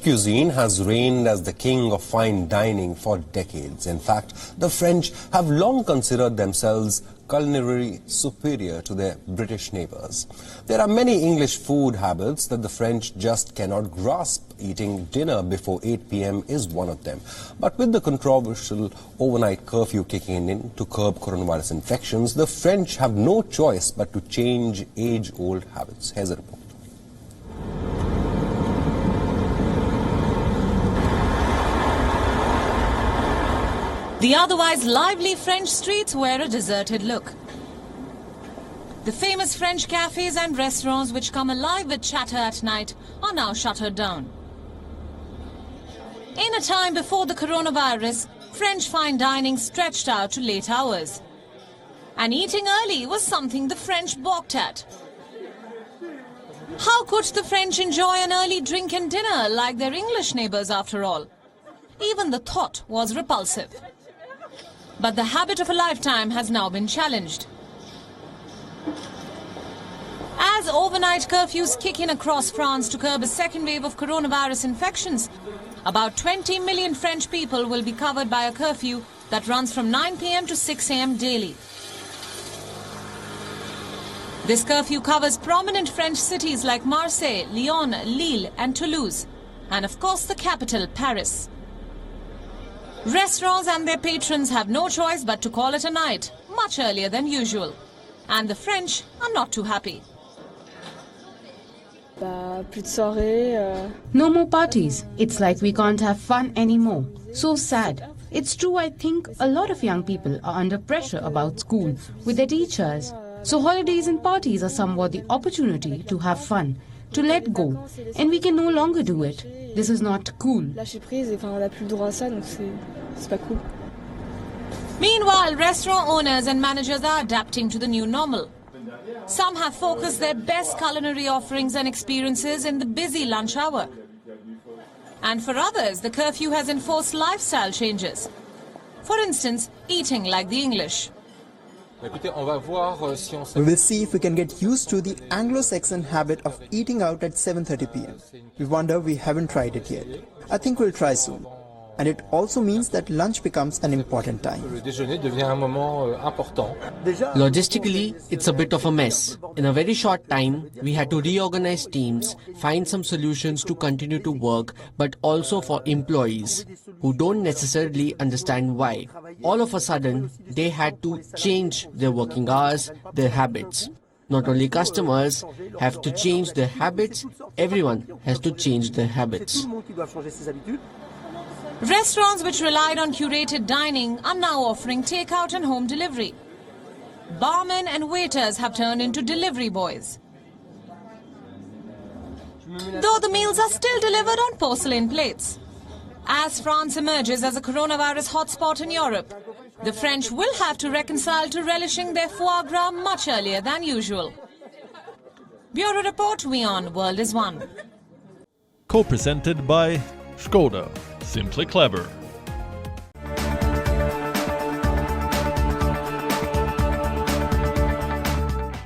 French cuisine has reigned as the king of fine dining for decades. In fact, the French have long considered themselves culinarily superior to their British neighbors. There are many English food habits that the French just cannot grasp. Eating dinner before 8 p.m. is one of them. But with the controversial overnight curfew kicking in to curb coronavirus infections, the French have no choice but to change age-old habits. Here's a report. The otherwise lively French streets wear a deserted look. The famous French cafes and restaurants which come alive with chatter at night are now shuttered down. In a time before the coronavirus, French fine dining stretched out to late hours. And eating early was something the French balked at. How could the French enjoy an early drink and dinner like their English neighbors after all? Even the thought was repulsive. But the habit of a lifetime has now been challenged. As overnight curfews kick in across France to curb a second wave of coronavirus infections, about 20 million French people will be covered by a curfew that runs from 9 p.m. to 6 a.m. daily. This curfew covers prominent French cities like Marseille, Lyon, Lille and Toulouse, and of course the capital, Paris. Restaurants and their patrons have no choice but to call it a night, much earlier than usual. And the French are not too happy. No more parties. It's like we can't have fun anymore. So sad. It's true, I think a lot of young people are under pressure about school with their teachers. So holidays and parties are somewhat the opportunity to have fun, to let go. And we can no longer do it. This is not cool. Meanwhile, restaurant owners and managers are adapting to the new normal. Some have focused their best culinary offerings and experiences in the busy lunch hour. And for others, the curfew has enforced lifestyle changes. For instance, eating like the English. We will see if we can get used to the Anglo-Saxon habit of eating out at 7:30 p.m. We wonder we haven't tried it yet. I think we'll try soon. And it also means that lunch becomes an important time. Logistically, it's a bit of a mess. In a very short time, we had to reorganize teams, find some solutions to continue to work, but also for employees who don't necessarily understand why. All of a sudden, they had to change their working hours, their habits. Not only customers have to change their habits, everyone has to change their habits. Restaurants which relied on curated dining are now offering takeout and home delivery. Barmen and waiters have turned into delivery boys. Though the meals are still delivered on porcelain plates. As France emerges as a coronavirus hotspot in Europe, the French will have to reconcile to relishing their foie gras much earlier than usual. Bureau Report, WION World is One. Co-presented by Skoda. Simply clever.